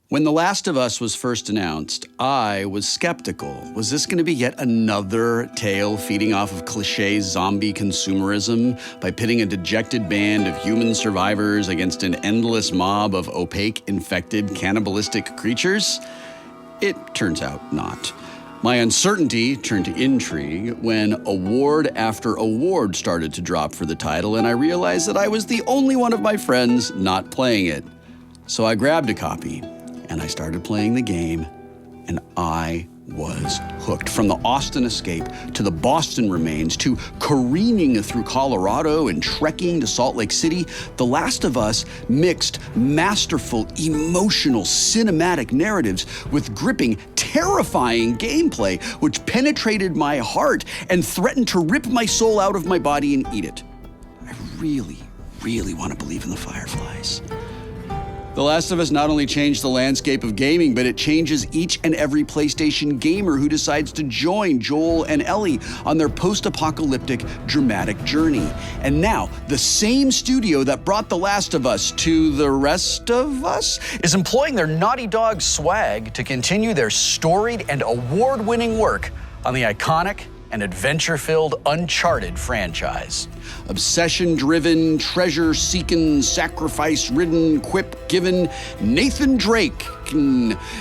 When The Last of Us was first announced, I was skeptical. Was this going to be yet another tale feeding off of cliché zombie consumerism by pitting a dejected band of human survivors against an endless mob of opaque, infected, cannibalistic creatures? It turns out not. My uncertainty turned to intrigue when award after award started to drop for the title, and I realized that I was the only one of my friends not playing it. So I grabbed a copy, and I started playing the game, and I was hooked. From the Austin escape to the Boston remains to careening through Colorado and trekking to Salt Lake City, The Last of Us mixed masterful, emotional, cinematic narratives with gripping, terrifying gameplay, which penetrated my heart and threatened to rip my soul out of my body and eat it. I really, really want to believe in the Fireflies. The Last of Us not only changed the landscape of gaming, but it changes each and every PlayStation gamer who decides to join Joel and Ellie on their post-apocalyptic, dramatic journey. And now, the same studio that brought The Last of Us to the rest of us is employing their Naughty Dog swag to continue their storied and award-winning work on the iconic and adventure-filled Uncharted franchise. Obsession-driven, treasure-seeking, sacrifice-ridden, quip-given Nathan Drake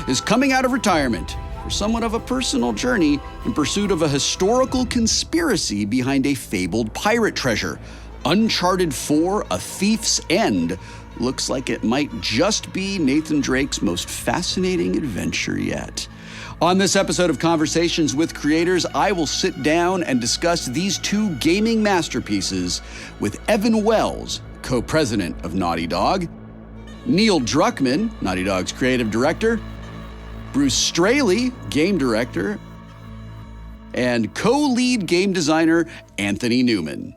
is coming out of retirement for somewhat of a personal journey in pursuit of a historical conspiracy behind a fabled pirate treasure. Uncharted 4: A Thief's End looks like it might just be Nathan Drake's most fascinating adventure yet. On this episode of Conversations with Creators, I will sit down and discuss these two gaming masterpieces with Evan Wells, co-president of Naughty Dog, Neil Druckmann, Naughty Dog's creative director, Bruce Straley, game director, and co-lead game designer Anthony Newman.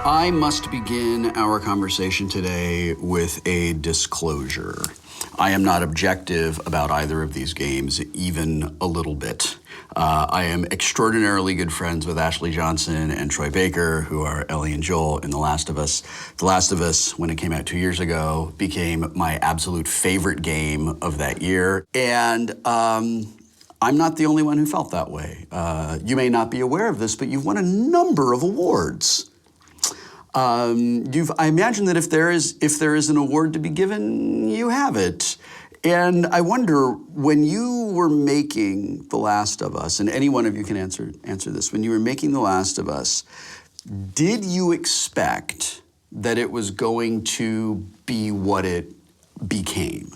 I must begin our conversation today with a disclosure. I am not objective about either of these games, even a little bit. I am extraordinarily good friends with Ashley Johnson and Troy Baker, who are Ellie and Joel in The Last of Us. The Last of Us, when it came out 2 years ago, became my absolute favorite game of that year. And I'm not the only one who felt that way. You may not be aware of this, but you've won a number of awards. I imagine that if there is an award to be given, you have it. And I wonder, when you were making The Last of Us, and any one of you can answer this, when you were making The Last of Us, did you expect that it was going to be what it became?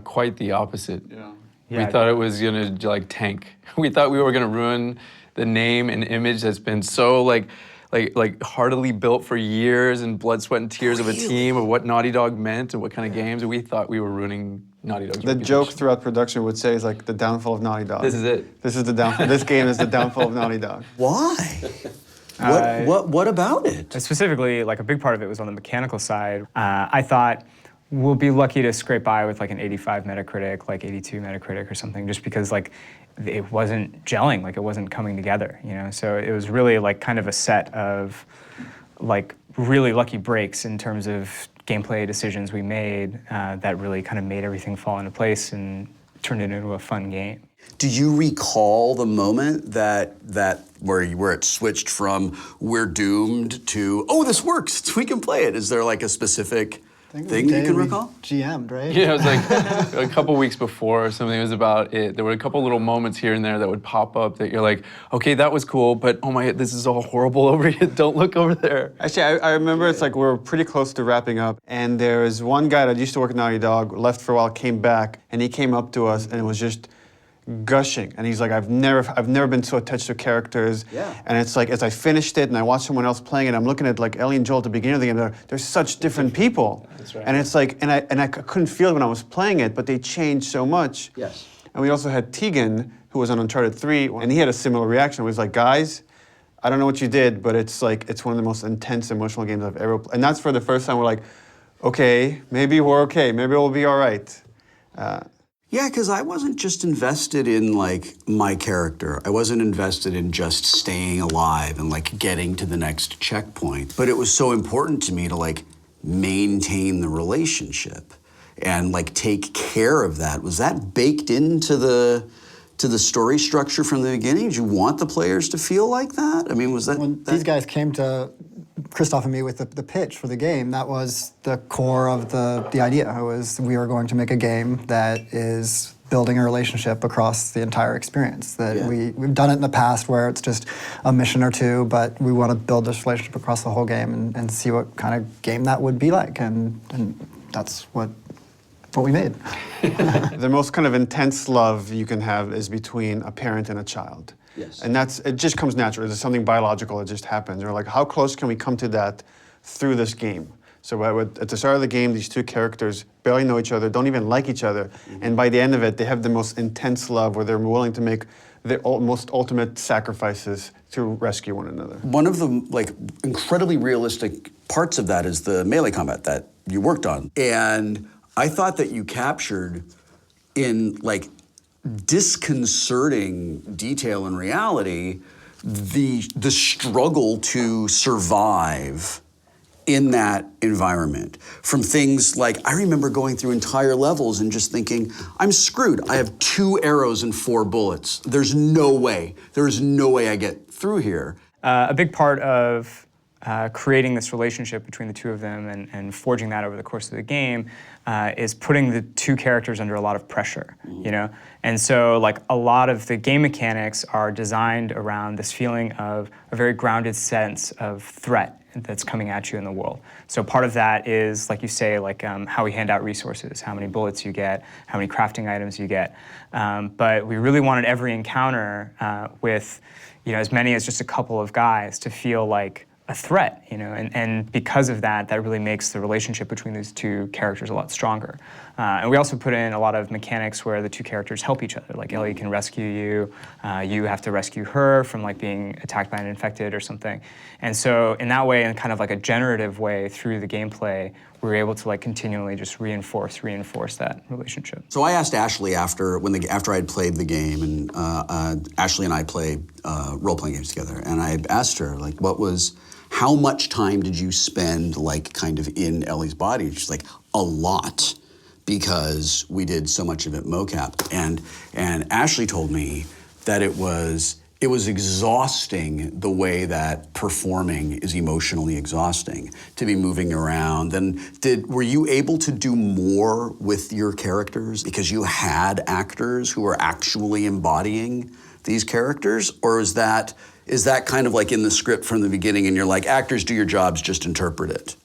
Quite the opposite. Yeah. We thought it was gonna tank. We thought we were gonna ruin the name and image that's been so like heartily built for years and blood, sweat, and tears of a team of what Naughty Dog meant and what kind of games, and we thought we were ruining Naughty Dog's The joke throughout production would say is like the downfall of Naughty Dog. This is it. This is the downfall. This game is the downfall of Naughty Dog. Why? What about it? Specifically, like a big part of it was on the mechanical side. I thought we'll be lucky to scrape by with like an 85 Metacritic, like 82 Metacritic or something, just because like it wasn't gelling, like it wasn't coming together, you know? So it was really like kind of a set of like really lucky breaks in terms of gameplay decisions we made that really kind of made everything fall into place and turned it into a fun game. Do you recall the moment that where it switched from we're doomed to, oh, this works, we can play it? Is there like a specific thing you can recall? GM'd, right? Yeah, it was like a couple weeks before or something. It was about it. There were a couple little moments here and there that would pop up that you're like, okay, that was cool, but oh my, this is all horrible over here. Don't look over there. Actually, I remember it's like we were pretty close to wrapping up, and there was one guy that used to work at Naughty Dog, left for a while, came back, and he came up to us and was just gushing, and he's like, I've never been so attached to characters. Yeah. And it's like, as I finished it and I watched someone else playing it, I'm looking at like Ellie and Joel at the beginning of the game. They're such different people. That's right. And it's like, and I couldn't feel it when I was playing it, but they changed so much. Yes. And we also had Tegan, who was on Uncharted 3, and he had a similar reaction. He was like, guys, I don't know what you did, but it's like, it's one of the most intense emotional games I've ever played. And that's for the first time we're like, okay, maybe we're okay, maybe we'll be all right. Yeah, because I wasn't just invested in like my character. I wasn't invested in just staying alive and like getting to the next checkpoint. But it was so important to me to like maintain the relationship and like take care of that. Was that baked into the story structure from the beginning? Did you want the players to feel like that? I mean, was that... When these guys came to Christoph and me with the pitch for the game, that was the core of the idea. It was we were going to make a game that is building a relationship across the entire experience. That we've done it in the past where it's just a mission or two, but we want to build this relationship across the whole game and see what kind of game that would be like. And that's what we made. The most kind of intense love you can have is between a parent and a child. Yes. And it just comes natural. It's something biological that just happens. You're like, how close can we come to that through this game? So at the start of the game, these two characters barely know each other, don't even like each other. Mm-hmm. And by the end of it, they have the most intense love where they're willing to make the most ultimate sacrifices to rescue one another. One of the like incredibly realistic parts of that is the melee combat that you worked on. And I thought that you captured in like disconcerting detail and reality the struggle to survive in that environment. From things like, I remember going through entire levels and just thinking, I'm screwed. I have 2 arrows and 4 bullets. There's no way I get through here. A big part of creating this relationship between the two of them and forging that over the course of the game is putting the two characters under a lot of pressure, you know? And so like a lot of the game mechanics are designed around this feeling of a very grounded sense of threat that's coming at you in the world. So part of that is, like you say, like how we hand out resources, how many bullets you get, how many crafting items you get. But we really wanted every encounter with, you know, as many as just a couple of guys to feel like a threat, you know, and because of that, that really makes the relationship between these two characters a lot stronger. And we also put in a lot of mechanics where the two characters help each other. Like Ellie can rescue you, you have to rescue her from like being attacked by an infected or something. And so in that way, in kind of like a generative way through the gameplay, we were able to like continually just reinforce that relationship. So I asked Ashley after I'd played the game, and Ashley and I played role-playing games together, and I asked her like, how much time did you spend like kind of in Ellie's body? She's like, a lot, because we did so much of it mocap. And Ashley told me that it was exhausting the way that performing is emotionally exhausting, to be moving around. And were you able to do more with your characters because you had actors who were actually embodying these characters? Or is that kind of like in the script from the beginning and you're like, actors do your jobs, just interpret it?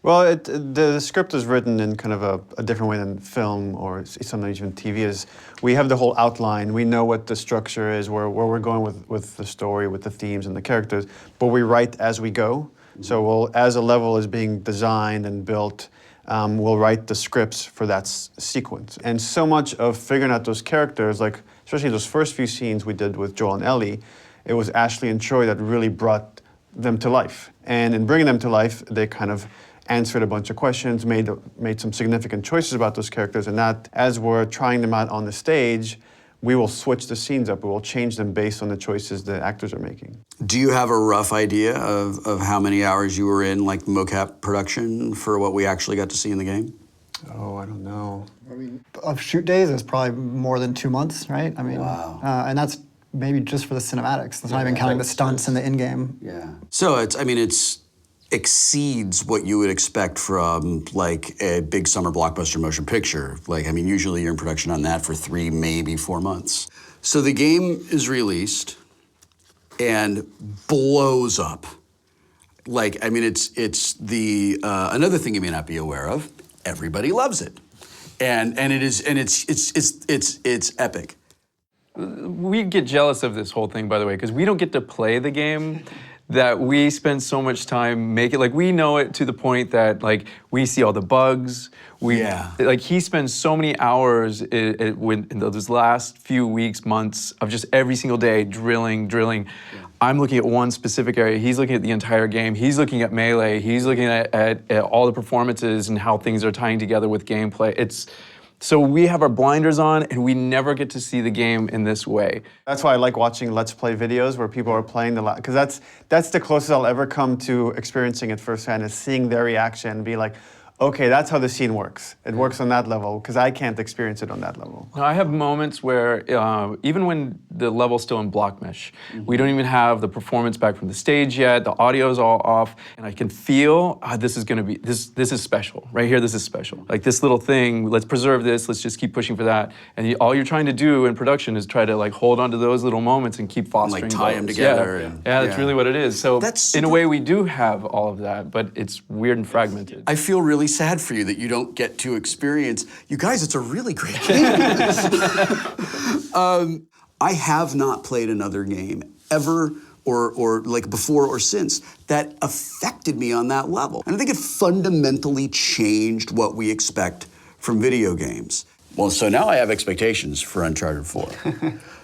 Well, the script is written in kind of a different way than film or sometimes even TV is. We have the whole outline. We know what the structure is, where we're going with the story, with the themes and the characters, but we write as we go. So as a level is being designed and built, we'll write the scripts for that sequence. And so much of figuring out those characters, like especially those first few scenes we did with Joel and Ellie, it was Ashley and Troy that really brought them to life. And in bringing them to life, they kind of answered a bunch of questions, made some significant choices about those characters, and that as we're trying them out on the stage, we will switch the scenes up. We will change them based on the choices the actors are making. Do you have a rough idea of how many hours you were in like mocap production for what we actually got to see in the game? Oh, I don't know. I mean, of shoot days, it's probably more than 2 months, right? I mean, wow. And that's maybe just for the cinematics. That's not even counting the stunts and the in-game. Yeah. So it's exceeds what you would expect from like a big summer blockbuster motion picture. Like, I mean, usually you're in production on that for 3, maybe 4 months. So the game is released and blows up. Like, I mean, it's the another thing you may not be aware of. Everybody loves it, and it's epic. we get jealous of this whole thing, by the way, because we don't get to play the game that we spend so much time making. Like, we know it to the point that, like, we see all the bugs. Like, he spends so many hours in those last few weeks, months of just every single day drilling. I'm looking at one specific area. He's looking at the entire game. He's looking at Melee. He's looking at all the performances and how things are tying together with gameplay. So we have our blinders on, and we never get to see the game in this way. That's why I like watching Let's Play videos where people are playing because that's the closest I'll ever come to experiencing it firsthand, is seeing their reaction and be like, okay, that's how the scene works. It works on that level, because I can't experience it on that level. Now, I have moments where, even when the level's still in block mesh, we don't even have the performance back from the stage yet, the audio's all off, and I can feel, this is gonna be, this is special. Right here, this is special. Like, this little thing, let's preserve this, let's just keep pushing for that. And all you're trying to do in production is try to, like, hold on to those little moments and keep fostering and, like, tie them together. Yeah, that's really what it is. So, in a way, we do have all of that, but it's weird and fragmented. I feel really sad for you that you don't get to experience. You guys, it's a really great game. I have not played another game ever or like before or since that affected me on that level. And I think it fundamentally changed what we expect from video games. Well, so now I have expectations for Uncharted 4.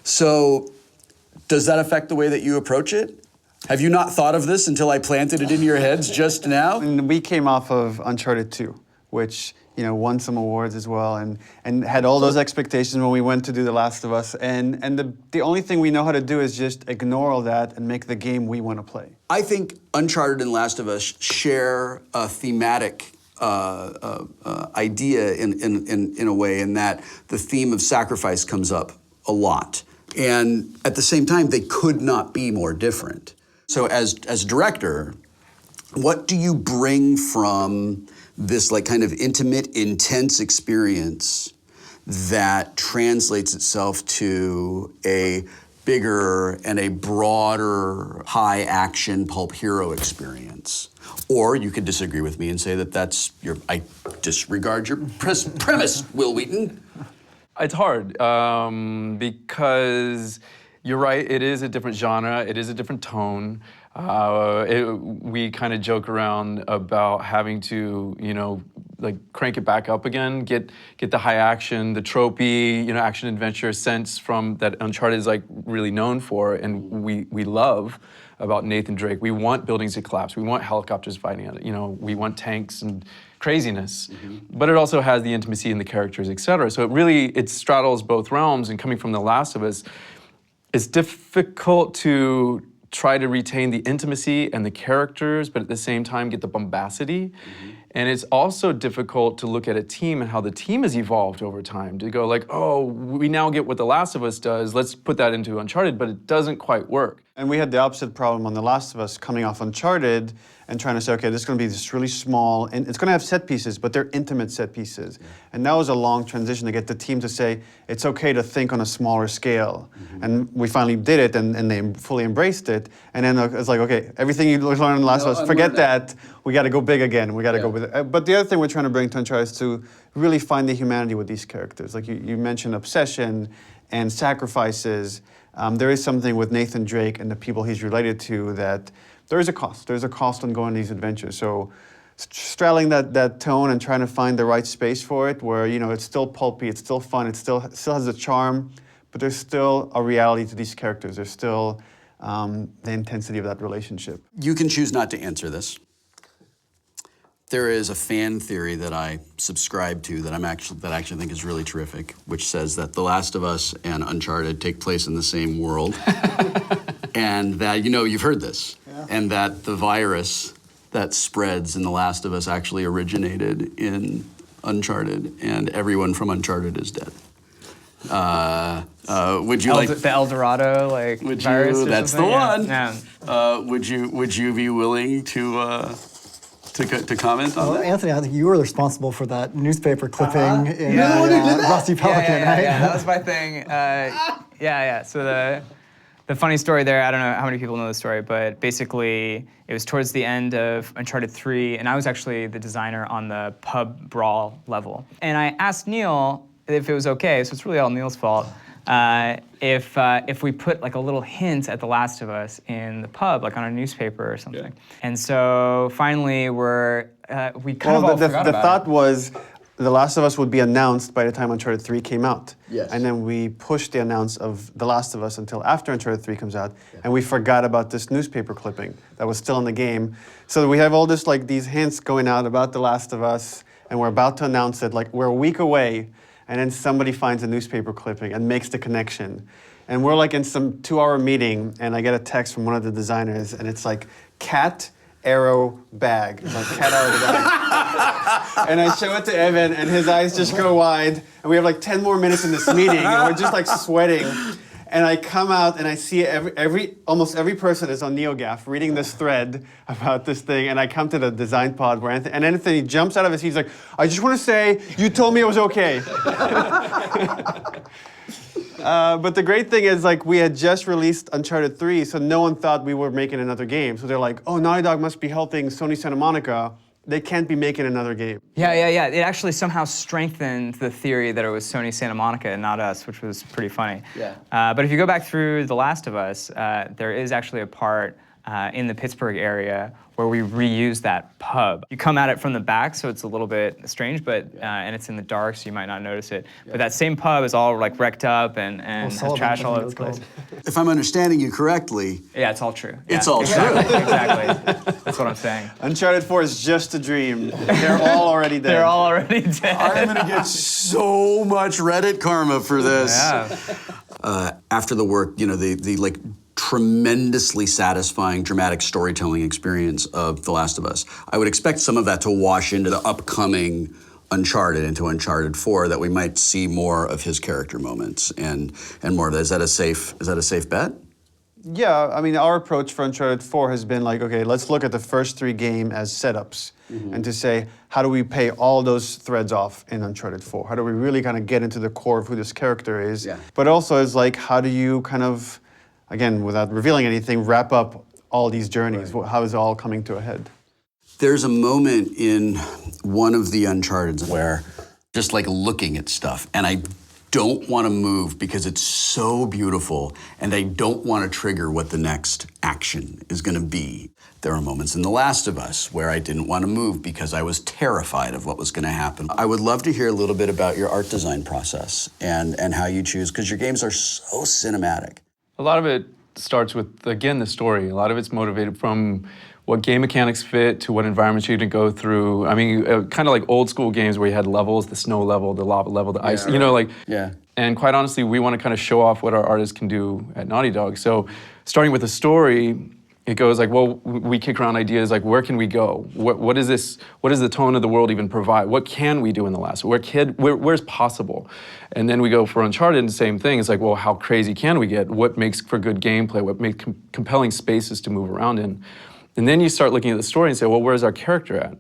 So does that affect the way that you approach it? Have you not thought of this until I planted it in your heads just now? And we came off of Uncharted 2, which, you know, won some awards as well, and had all those expectations when we went to do The Last of Us. And the only thing we know how to do is just ignore all that and make the game we want to play. I think Uncharted and Last of Us share a thematic idea in a way, in that the theme of sacrifice comes up a lot. And at the same time, they could not be more different. So as a director, what do you bring from this, like, kind of intimate, intense experience that translates itself to a bigger and a broader high action pulp hero experience? Or you could disagree with me and say that I disregard your premise, Will Wheaton. It's hard because you're right, it is a different genre, it is a different tone. We kind of joke around about having to, you know, like, crank it back up again, get the high action, the tropey, you know, action adventure sense from that Uncharted is, like, really known for, and we love about Nathan Drake. We want buildings to collapse, we want helicopters fighting on it, you know, we want tanks and craziness, but it also has the intimacy in the characters, etc. So it straddles both realms, and coming from The Last of Us, it's difficult to try to retain the intimacy and the characters, but at the same time get the bombacity. And it's also difficult to look at a team and how the team has evolved over time, to go like, oh, we now get what The Last of Us does, let's put that into Uncharted, but it doesn't quite work. And we had the opposite problem on The Last of Us, coming off Uncharted and trying to say, okay, this is going to be this really small, and it's going to have set pieces, but they're intimate set pieces. And that was a long transition to get the team to say, it's okay to think on a smaller scale. And we finally did it, and they fully embraced it. And then it's like, okay, everything you learned in The Last of Us, forget that. We got to go big again. We got to go with it. But the other thing we're trying to bring to Uncharted is to really find the humanity with these characters. Like you mentioned obsession and sacrifices. There is something with Nathan Drake and the people he's related to that there is a cost. There's a cost on going on these adventures. So straddling that tone and trying to find the right space for it, where, you know, it's still pulpy, it's still fun, it still has a charm, but there's still a reality to these characters. There's still the intensity of that relationship. You can choose not to answer this. There is a fan theory that I subscribe to that I actually think is really terrific, which says that The Last of Us and Uncharted take place in the same world, and that, you know, you've heard this, and that the virus that spreads in The Last of Us actually originated in Uncharted, and everyone from Uncharted is dead. Would you like the El Dorado, like, virus? That's the one. Yeah. Would you be willing to comment on that? Anthony, I think you were responsible for that newspaper clipping in Rusty Pelican, right? Yeah, that was my thing. So the funny story there, I don't know how many people know the story, but basically it was towards the end of Uncharted 3, and I was actually the designer on the pub brawl level. And I asked Neil if it was okay, so it's really all Neil's fault. if we put like a little hint at The Last of Us in the pub, like on a newspaper or something. Yeah. And so finally we kind of all forgot the about thought it. was The Last of Us would be announced by the time Uncharted 3 came out. Yes. And then we pushed the announce of The Last of Us until after Uncharted 3 comes out, and we forgot about this newspaper clipping that was still in the game. So we have all this like these hints going out about The Last of Us, and we're about to announce it, like we're a week away, and then somebody finds a newspaper clipping and makes the connection. And we're like in some 2-hour meeting, and I get a text from one of the designers, and it's like, cat arrow bag. It's like cat arrow bag. And I show it to Evan, and his eyes just go wide. And we have like 10 more minutes in this meeting, and we're just like sweating. And I come out, and I see almost every person is on NeoGAF reading this thread about this thing. And I come to the design pod where Anthony jumps out of his seat. He's like, I just want to say, you told me it was okay. But the great thing is, like, we had just released Uncharted 3, so no one thought we were making another game. So they're like, oh, Naughty Dog must be helping Sony Santa Monica. They can't be making another game. Yeah. It actually somehow strengthened the theory that it was Sony Santa Monica and not us, which was pretty funny. Yeah. But if you go back through The Last of Us, there is actually a part in the Pittsburgh area where we reuse that pub. You come at it from the back, so it's a little bit strange, but and it's in the dark, so you might not notice it. But that same pub is all like wrecked up and has trash all over its place. If I'm understanding you correctly, Yeah, it's all true. it's Yeah, all exactly, true. Exactly. That's what I'm saying. Uncharted 4 is just a dream. They're all already dead. They're all already dead. I'm gonna get so much Reddit karma for this. Yeah. After the work, you know, the like tremendously satisfying dramatic storytelling experience of The Last of Us, I would expect some of that to wash into the upcoming Uncharted, into Uncharted 4, that we might see more of his character moments and more of that. Is that a safe bet? Yeah, I mean, our approach for Uncharted 4 has been like, okay, let's look at the first 3 games as setups and to say, how do we pay all those threads off in Uncharted 4? How do we really kind of get into the core of who this character is? Yeah. But also it's like, how do you kind of, again, without revealing anything, wrap up all these journeys? Right. How is it all coming to a head? There's a moment in one of the Uncharteds where just like looking at stuff, and I don't want to move because it's so beautiful, and I don't want to trigger what the next action is going to be. There are moments in The Last of Us where I didn't want to move because I was terrified of what was going to happen. I would love to hear a little bit about your art design process and how you choose, because your games are so cinematic. A lot of it starts with, again, the story. A lot of it's motivated from what game mechanics fit to what environments you're going to go through. I mean, kind of like old school games where you had levels, the snow level, the lava level, the ice, you know, like. Yeah. And quite honestly, we want to kind of show off what our artists can do at Naughty Dog. So starting with the story, it goes like, well, we kick around ideas like, where can we go? What is this? What does the tone of the world even provide? What can we do in The Last? Where's possible? And then we go for Uncharted, the same thing. It's like, well, how crazy can we get? What makes for good gameplay? What makes compelling spaces to move around in? And then you start looking at the story and say, well, where's our character at?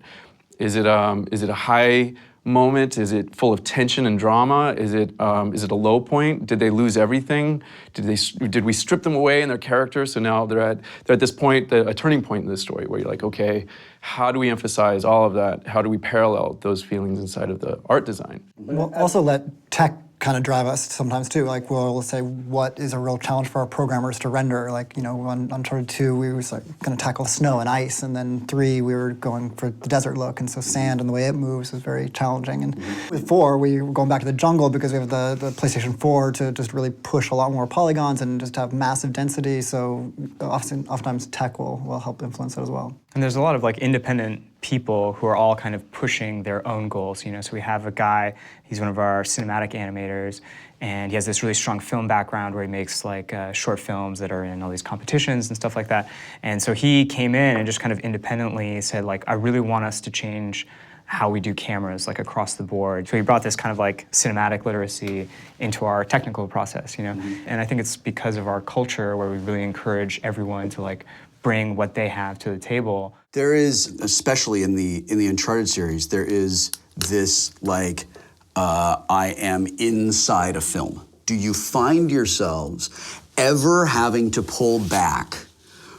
Is it a high moment? Is it full of tension and drama? Is it a low point? Did they lose everything? Did we strip them away in their character? So now they're at this point, a turning point in the story where you're like, okay, how do we emphasize all of that? How do we parallel those feelings inside of the art design? We'll also let tech kind of drive us sometimes too. Like we'll say, what is a real challenge for our programmers to render? Like, you know, on Uncharted 2, we were like going to tackle snow and ice, and then 3, we were going for the desert look, and so sand and the way it moves is very challenging. And with 4, we were going back to the jungle because we have the PlayStation 4 to just really push a lot more polygons and just have massive density. So oftentimes tech will help influence it as well. And there's a lot of like independent people who are all kind of pushing their own goals, you know. So we have a guy, he's one of our cinematic animators, and he has this really strong film background where he makes like short films that are in all these competitions and stuff like that. And so he came in and just kind of independently said, like, I really want us to change how we do cameras, like across the board. So he brought this kind of like cinematic literacy into our technical process, you know. And I think it's because of our culture where we really encourage everyone to like bring what they have to the table. There is, especially in the Uncharted series, there is this like, I am inside a film. Do you find yourselves ever having to pull back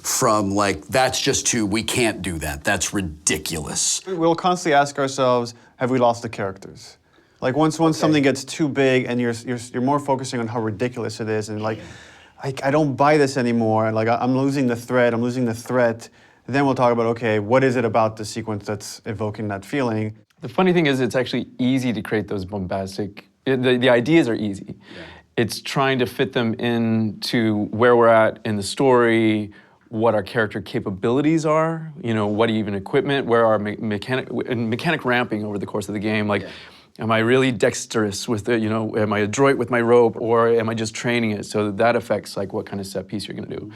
from like, that's just too, we can't do that, that's ridiculous? We'll constantly ask ourselves, have we lost the characters? Like once something gets too big and you're more focusing on how ridiculous it is and like, I don't buy this anymore. Like I'm losing the thread. I'm losing the threat. Then we'll talk about, okay, what is it about the sequence that's evoking that feeling? The funny thing is, it's actually easy to create those bombastic. The ideas are easy. Yeah. It's trying to fit them into where we're at in the story, what our character capabilities are. You know, what even equipment, where our mechanic ramping over the course of the game. Like, am I really dexterous with it? You know, am I adroit with my rope, or am I just training it? So that affects like what kind of set piece you're going to do.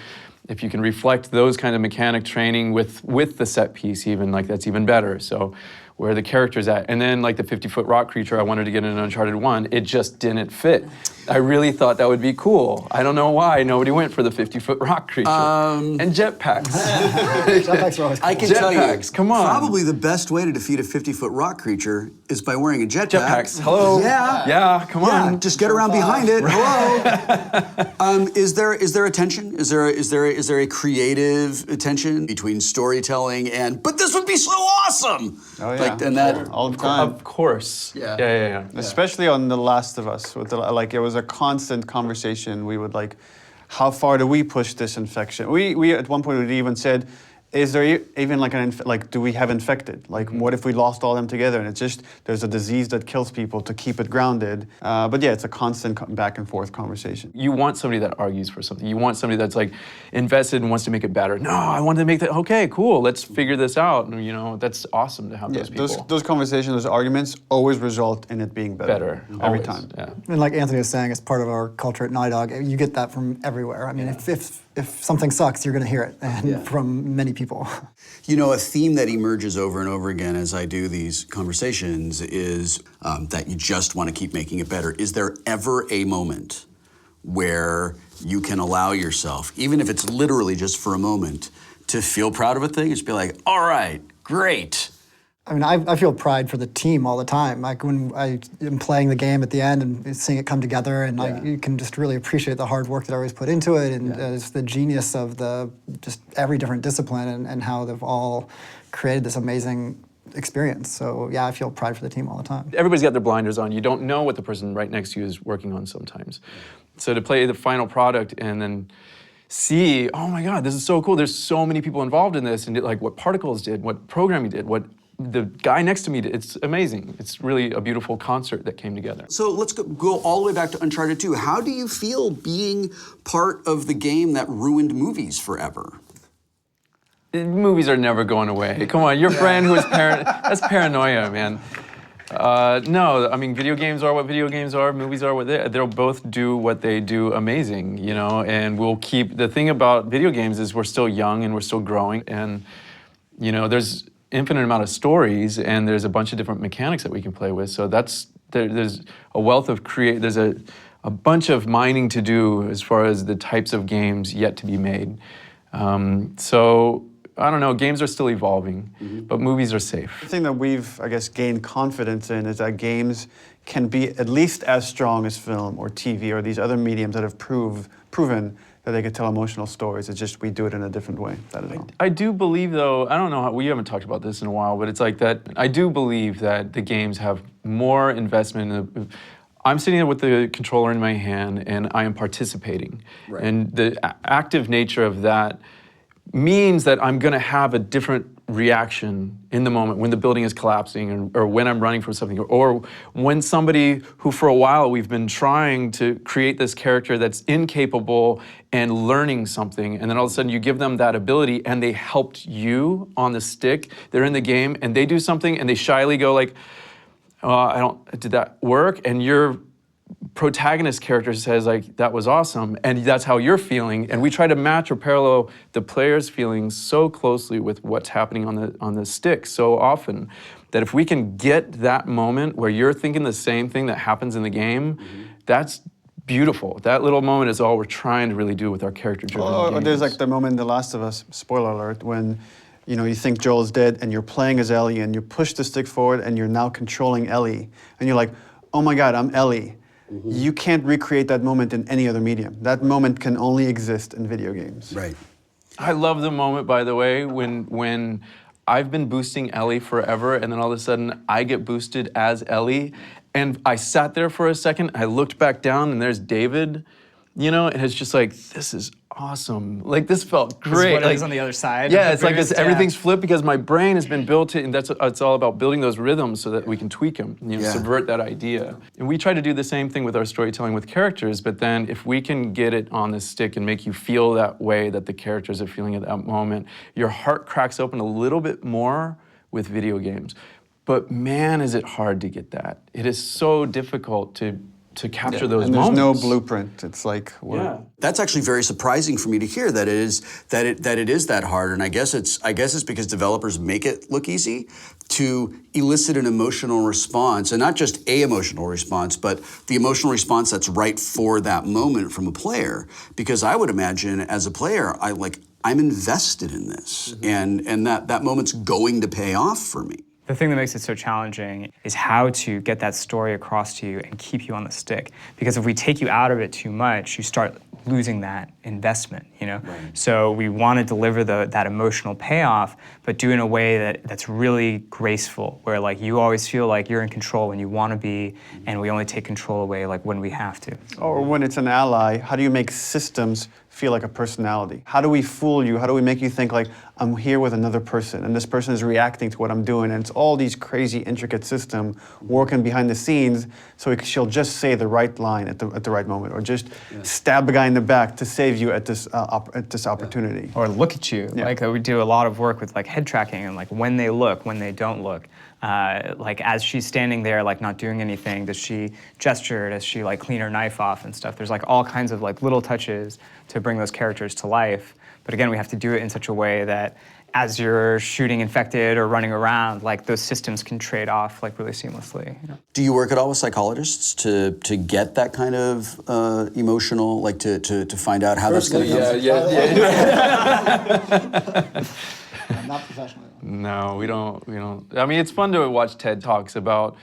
If you can reflect those kind of mechanic training with the set piece, even like that's even better. So where the character's at. And then like the 50-foot rock creature I wanted to get in Uncharted 1, it just didn't fit. I really thought that would be cool. I don't know why nobody went for the 50-foot rock creature. And jetpacks. Jetpacks are always cool. I can tell you, Jetpacks, come on. probably the best way to defeat a 50-foot rock creature is by wearing a jetpack. Jetpacks, hello. Yeah. Yeah, come Yeah, on. just get around behind it. Hello. Is there a tension? Is there a creative tension between storytelling and? But this would be so awesome. Oh yeah, like, and that all the time. Of course. Yeah. Especially on The Last of Us, with like it was a constant conversation. We would like, how far do we push this infection? We at one point we even said, is there even like do we have infected? Like what if we lost all of them together and it's just there's a disease that kills people to keep it grounded? But yeah, it's a constant back and forth conversation. You want somebody that argues for something. You want somebody that's like invested and wants to make it better. No, I want to make that. Okay, cool. Let's figure this out. And, you know, that's awesome to have those people. Those conversations, those arguments always result in it being better. Every always, time. Yeah. And like Anthony was saying, it's part of our culture at Naughty Dog. You get that from everywhere. I mean, if something sucks, you're going to hear it, and from many people. You know, a theme that emerges over and over again as I do these conversations is that you just want to keep making it better. Is there ever a moment where you can allow yourself, even if it's literally just for a moment, to feel proud of a thing and just be like, all right, great. I mean, I feel pride for the team all the time. Like when I am playing the game at the end and seeing it come together, and you can just really appreciate the hard work that I always put into it, and it's the genius of just every different discipline and how they've all created this amazing experience. So yeah, I feel pride for the team all the time. Everybody's got their blinders on. You don't know what the person right next to you is working on sometimes. So to play the final product and then see, oh my God, this is so cool. There's so many people involved in this, and like what Particles did, what programming did, what the guy next to me did. It's amazing. It's really a beautiful concert that came together. So let's go all the way back to Uncharted 2. How do you feel being part of the game that ruined movies forever? Movies are never going away. Come on, your friend who is that's paranoia, man. No, I mean, video games are what video games are, movies are what they'll both do what they do amazing, you know, and we'll keep, the thing about video games is we're still young and we're still growing, and, you know, there's infinite amount of stories and there's a bunch of different mechanics that we can play with, so there's a wealth of there's a bunch of mining to do as far as the types of games yet to be made. So, I don't know, games are still evolving, but movies are safe. The thing that we've, I guess, gained confidence in is that games can be at least as strong as film or TV or these other mediums that have proven that they can tell emotional stories. It's just we do it in a different way, that is all. I do believe, though, I don't know, we haven't talked about this in a while, but it's like that, I do believe that the games have more investment in I'm sitting there with the controller in my hand and I am participating. Right. And the active nature of that means that I'm gonna have a different reaction in the moment when the building is collapsing or when I'm running from something, or when somebody who for a while we've been trying to create this character that's incapable and learning something, and then all of a sudden you give them that ability and they helped you on the stick, they're in the game and they do something and they shyly go like, did that work? And your protagonist character says like, that was awesome, and that's how you're feeling. And we try to match or parallel the player's feelings so closely with what's happening on the stick so often that if we can get that moment where you're thinking the same thing that happens in the game, that's beautiful. That little moment is all we're trying to really do with our character-driven games. There's like the moment in The Last of Us, spoiler alert, when you think Joel's dead and you're playing as Ellie and you push the stick forward and you're now controlling Ellie. And you're like, oh my God, I'm Ellie. You can't recreate that moment in any other medium. That moment can only exist in video games. Right. I love the moment, by the way, when I've been boosting Ellie forever and then all of a sudden I get boosted as Ellie And I sat there for a second, I looked back down, and there's David, you know, and it's just like, this is awesome. Like, this felt great. This is what like, it is on the other side. Yeah, of it's the like this, boost, yeah. everything's flipped because my brain has been built to, and it's all about building those rhythms so that we can tweak them, you know, subvert that idea. And we try to do the same thing with our storytelling with characters, but then if we can get it on the stick and make you feel that way that the characters are feeling at that moment, your heart cracks open a little bit more with video games. But man, is it hard to get that. It is so difficult to capture those and there's moments. no blueprint. It's like That's actually very surprising for me to hear that it is that hard, and I guess it's because developers make it look easy to elicit an emotional response, and not just a emotional response, but the emotional response that's right for that moment from a player. Because I would imagine as a player, I'm invested in this, and that moment's going to pay off for me. The thing that makes it so challenging is how to get that story across to you and keep you on the stick. Because if we take you out of it too much, you start losing that investment, you know? Right. So we want to deliver that emotional payoff, but do it in a way that's really graceful, where like you always feel like you're in control when you want to be, and we only take control away like when we have to. Or when it's an ally, how do you make systems feel like a personality? How do we fool you? How do we make you think like, I'm here with another person and this person is reacting to what I'm doing, and it's all these crazy intricate system working behind the scenes, so she'll just say the right line at the right moment, or just stab a guy in the back to save you at this opportunity. Or look at you. Yeah. Like we do a lot of work with like head tracking and like when they look, when they don't look. Like as she's standing there, like not doing anything, does she gesture? Does she like clean her knife off and stuff? There's like all kinds of like little touches to bring those characters to life. But again, we have to do it in such a way that as you're shooting infected or running around, like those systems can trade off like really seamlessly. You know? Do you work at all with psychologists to get that kind of emotional, like to find out how that's going to come? Not professionally. No, we don't. I mean, it's fun to watch TED Talks about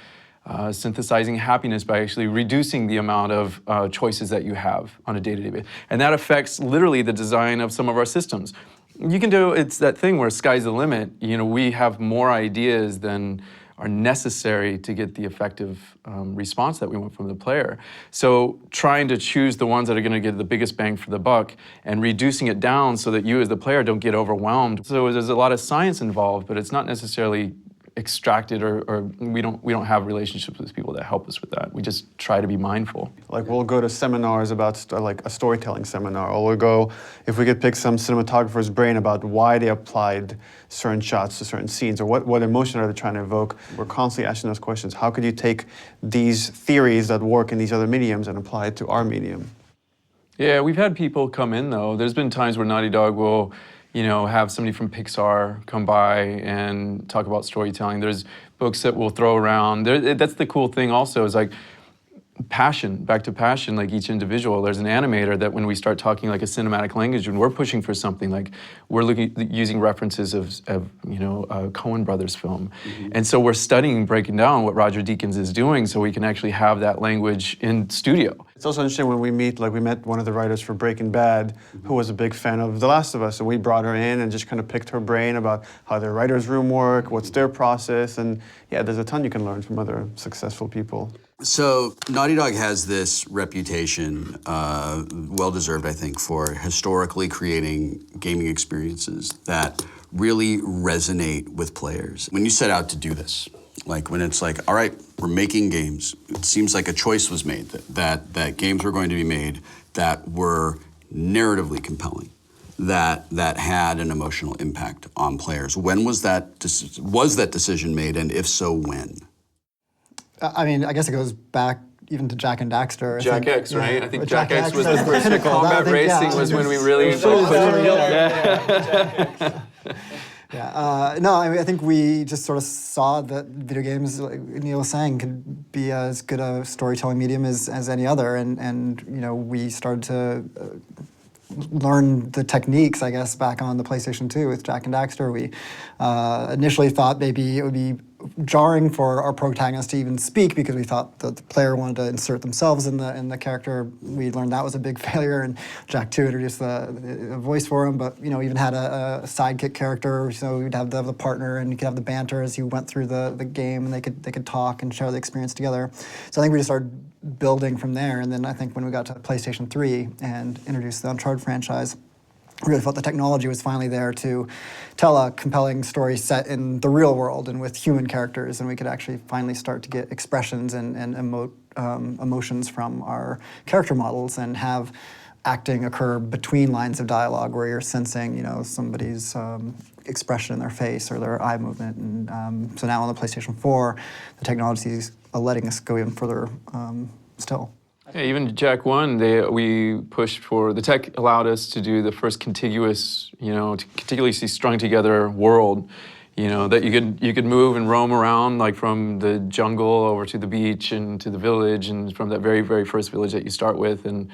synthesizing happiness by actually reducing the amount of choices that you have on a day-to-day basis. And that affects literally the design of some of our systems. You can do, it's that thing where sky's the limit. You know, we have more ideas than are necessary to get the effective response that we want from the player. So trying to choose the ones that are going to get the biggest bang for the buck and reducing it down so that you as the player don't get overwhelmed. So there's a lot of science involved, but it's not necessarily extracted, or we don't have relationships with people that help us with that. We just try to be mindful. Like we'll go to seminars about like a storytelling seminar, or we'll go, if we could pick some cinematographer's brain about why they applied certain shots to certain scenes, or what emotion are they trying to evoke. We're constantly asking those questions. How could you take these theories that work in these other mediums and apply it to our medium? Yeah, we've had people come in though. There's been times where Naughty Dog will, you know, have somebody from Pixar come by and talk about storytelling. There's books that we'll throw around. That's the cool thing also, is like passion, back to passion, like each individual. There's an animator that when we start talking like a cinematic language, when we're pushing for something, like we're using references of you know, Coen Brothers film. And so we're studying, breaking down what Roger Deakins is doing so we can actually have that language in studio. It's also interesting when we meet, like we met one of the writers for Breaking Bad, who was a big fan of The Last of Us, and we brought her in and just kind of picked her brain about how their writer's room work, what's their process, and yeah, there's a ton you can learn from other successful people. So Naughty Dog has this reputation, well-deserved, I think, for historically creating gaming experiences that really resonate with players. When you set out to do this, like when it's like, all right, we're making games, it seems like a choice was made that games were going to be made that were narratively compelling, that had an emotional impact on players. When was that decision made, and if so, when? I mean, I guess it goes back even to Jack and Daxter. Jack X, right? I think Jack X was the the first. pinnacle. Combat racing was when we really. No, I mean, I think we just sort of saw that video games, like Neil was saying, could be as good a storytelling medium as any other, and you know, we started to learn the techniques, I guess, back on the PlayStation 2 with Jack and Daxter. We initially thought maybe it would be jarring for our protagonist to even speak because we thought the player wanted to insert themselves in the character. We learned that was a big failure, and Jack 2 introduced the voice for him. But even had a sidekick character, so you'd have the partner, and you could have the banter as you went through the game, and they could talk and share the experience together. So I think we just started building from there, and then I think when we got to PlayStation 3 and introduced the Uncharted franchise, I really felt the technology was finally there to tell a compelling story set in the real world and with human characters, and we could actually finally start to get expressions and emotions from our character models and have acting occur between lines of dialogue where you're sensing, somebody's expression in their face or their eye movement. And so now on the PlayStation 4, the technology is letting us go even further still. Yeah, even Jack 1, we pushed for, the tech allowed us to do the first contiguous, contiguously strung together world, that you could move and roam around, like from the jungle over to the beach and to the village, and from that very, very first village that you start with. And,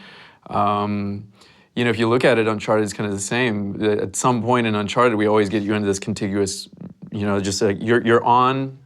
if you look at it, Uncharted is kind of the same. At some point in Uncharted, we always get you into this contiguous, just like you're on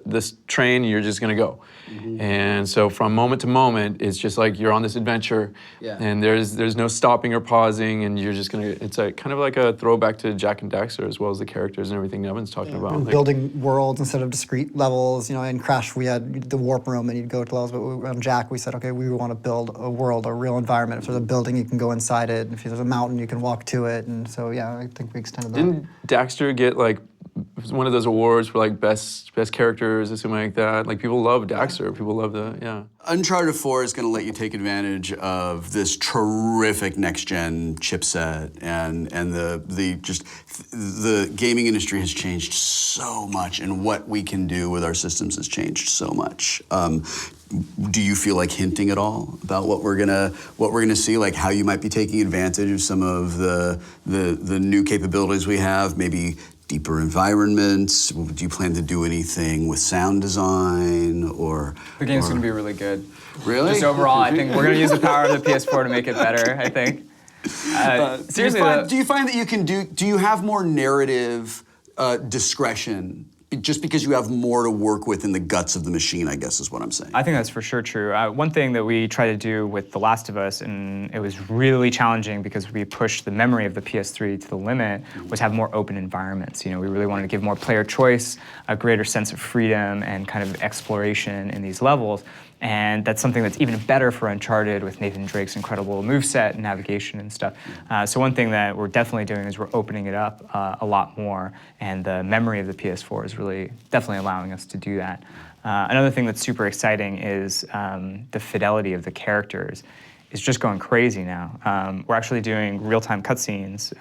this train, you're just gonna go. Mm-hmm. And so from moment to moment, it's just like you're on this adventure, and there's no stopping or pausing, and you're just gonna, it's kind of like a throwback to Jak and Daxter as well as the characters and everything Nevin's talking about. Building worlds instead of discrete levels. In Crash we had the warp room and you'd go to levels, but on Jak we said, okay, we want to build a world, a real environment. If there's a building, you can go inside it. If there's a mountain, you can walk to it. And so I think we extended that. Didn't Daxter get one of those awards for best characters or something like that? People love Daxter. People love Uncharted 4 is going to let you take advantage of this terrific next-gen chipset, and the gaming industry has changed so much, and what we can do with our systems has changed so much. Do you feel like hinting at all about what we're gonna see, like how you might be taking advantage of some of the new capabilities we have, maybe deeper environments? Do you plan to do anything with sound design or? The game's going to be really good. Really? Just overall, I think we're going to use the power of the PS4 to make it better, I think. Seriously, do you find that you can do you have more narrative discretion just because you have more to work with in the guts of the machine, I guess is what I'm saying? I think that's for sure true. One thing that we tried to do with The Last of Us, and it was really challenging because we pushed the memory of the PS3 to the limit, was have more open environments. We really wanted to give more player choice, a greater sense of freedom and kind of exploration in these levels. And that's something that's even better for Uncharted with Nathan Drake's incredible moveset and navigation and stuff. So one thing that we're definitely doing is we're opening it up a lot more, and the memory of the PS4 is really definitely allowing us to do that. Another thing that's super exciting is the fidelity of the characters is just going crazy now. We're actually doing real-time cutscenes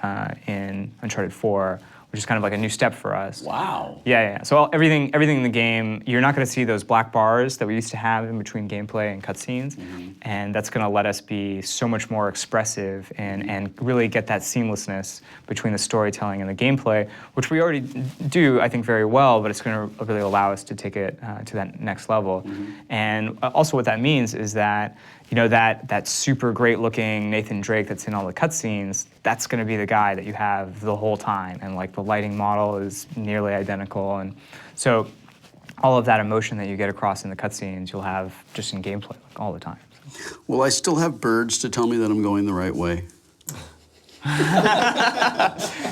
in Uncharted 4, which is kind of like a new step for us. Wow. Yeah. So everything in the game, you're not going to see those black bars that we used to have in between gameplay and cutscenes, and that's going to let us be so much more expressive and really get that seamlessness between the storytelling and the gameplay, which we already do, I think, very well, but it's going to really allow us to take it to that next level. And also what that means is that that super great looking Nathan Drake that's in all the cutscenes, that's going to be the guy that you have the whole time, and the lighting model is nearly identical, and so all of that emotion that you get across in the cutscenes you'll have just in gameplay all the time. Will I still have birds to tell me that I'm going the right way?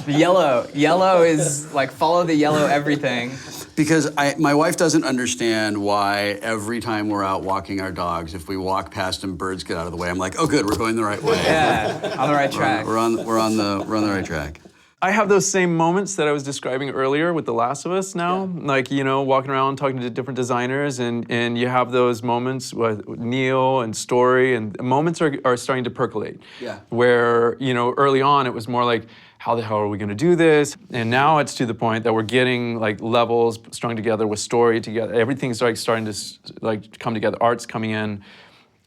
Yellow is follow the yellow everything. Because my wife doesn't understand why every time we're out walking our dogs, if we walk past them, birds get out of the way. I'm like, oh, good, we're going the right way. Yeah, on the right track. We're on the right track. I have those same moments that I was describing earlier with The Last of Us now. Walking around talking to different designers, and you have those moments with Neil and Story, and moments are starting to percolate. Yeah. Where, early on it was more like, how the hell are we going to do this? And now it's to the point that we're getting levels strung together with story together. Everything's starting to come together. Art's coming in.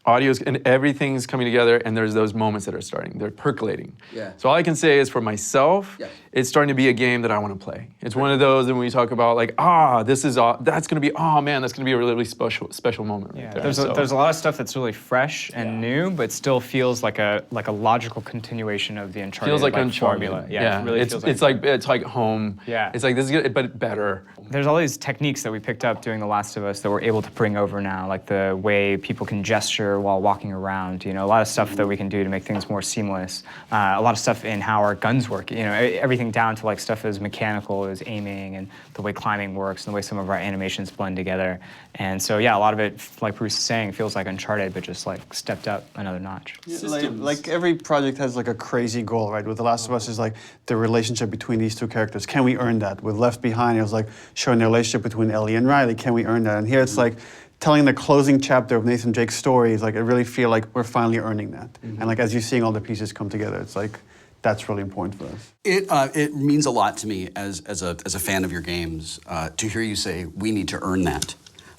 audio's and everything's coming together, and there's those moments that are starting. They're percolating. Yeah. So all I can say is for myself, Yeah. it's starting to be a game that I want to play. It's one of those, and when we talk about like, that's gonna be, oh man, that's gonna be a really special moment right Yeah, there. there's a lot of stuff that's really fresh and new, but still feels like a logical continuation of the Uncharted feels like Uncharted. formula. Yeah, it really feels it's like home. Yeah. It's like this is good, but better. There's all these techniques that we picked up doing The Last of Us that we're able to bring over now, like the way people can gesture while walking around. You know, a lot of stuff that we can do to make things more seamless. A lot of stuff in how our guns work. You know, everything down to like stuff as mechanical as aiming and the way climbing works and the way some of our animations blend together. And so yeah, a lot of it, like Bruce is saying, feels like Uncharted, but just like stepped up another notch. Yeah, like every project has like a crazy goal, right? With The Last of Us is like the relationship between these two characters. Can we earn that? With Left Behind, it was like showing the relationship between Ellie and Riley. Can we earn that? And here it's like telling the closing chapter of Nathan Drake's story. Is like I really feel like we're finally earning that. And like as you're seeing all the pieces come together, it's like that's really important for us. It means a lot to me as a fan of your games to hear you say we need to earn that.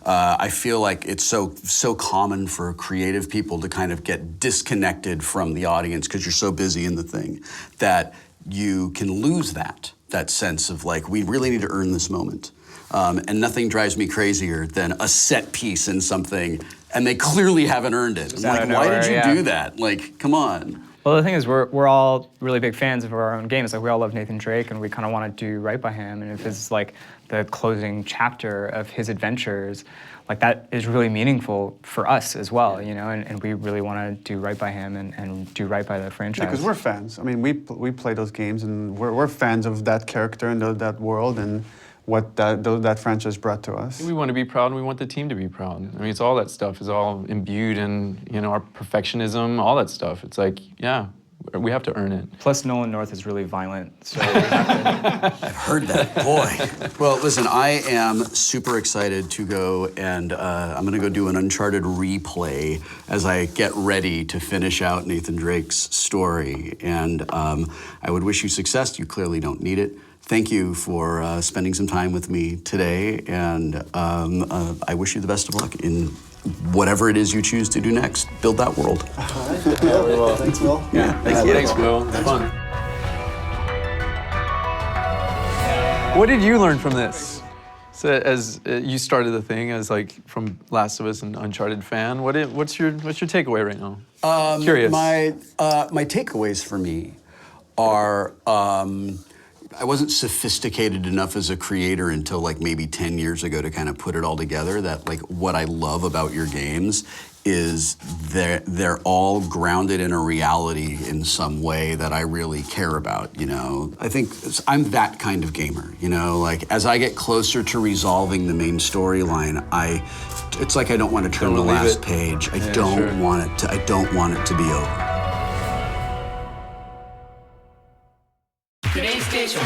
I feel like it's so common for creative people to kind of get disconnected from the audience because you're so busy in the thing that you can lose that sense of like we really need to earn this moment. And nothing drives me crazier than a set piece in something and they clearly haven't earned it. I'm like, why did you do that? Like, come on. Well, the thing is, we're all really big fans of our own games. Like, we all love Nathan Drake, and we kind of want to do right by him. And if it's like the closing chapter of his adventures, like that is really meaningful for us as well, you know. And we really want to do right by him and do right by the franchise. Yeah, because we're fans. I mean, we play those games, and we're fans of that character and that world and what that franchise brought to us. We want to be proud, and we want the team to be proud. I mean, it's all that stuff is all imbued in, you know, our perfectionism, all that stuff. It's like, yeah, we have to earn it. Plus, Nolan North is really violent, so we have to... I've heard that, boy. Well, listen, I am super excited to go and I'm going to go do an Uncharted replay as I get ready to finish out Nathan Drake's story. And I would wish you success. You clearly don't need it. Thank you for spending some time with me today, and I wish you the best of luck in whatever it is you choose to do next. Build that world. All right. Yeah, thanks, Will. Yeah, thank you. Thanks, Will. It's fun. What did you learn from this? So as you started the thing as like from Last of Us and Uncharted fan, what's your takeaway right now? Curious. My takeaways for me are I wasn't sophisticated enough as a creator until like maybe 10 years ago to kind of put it all together. That like what I love about your games is they're all grounded in a reality in some way that I really care about, you know. I think I'm that kind of gamer, you know, like as I get closer to resolving the main storyline, it's like I don't want to turn the last page. I don't want it to be over. Today's station.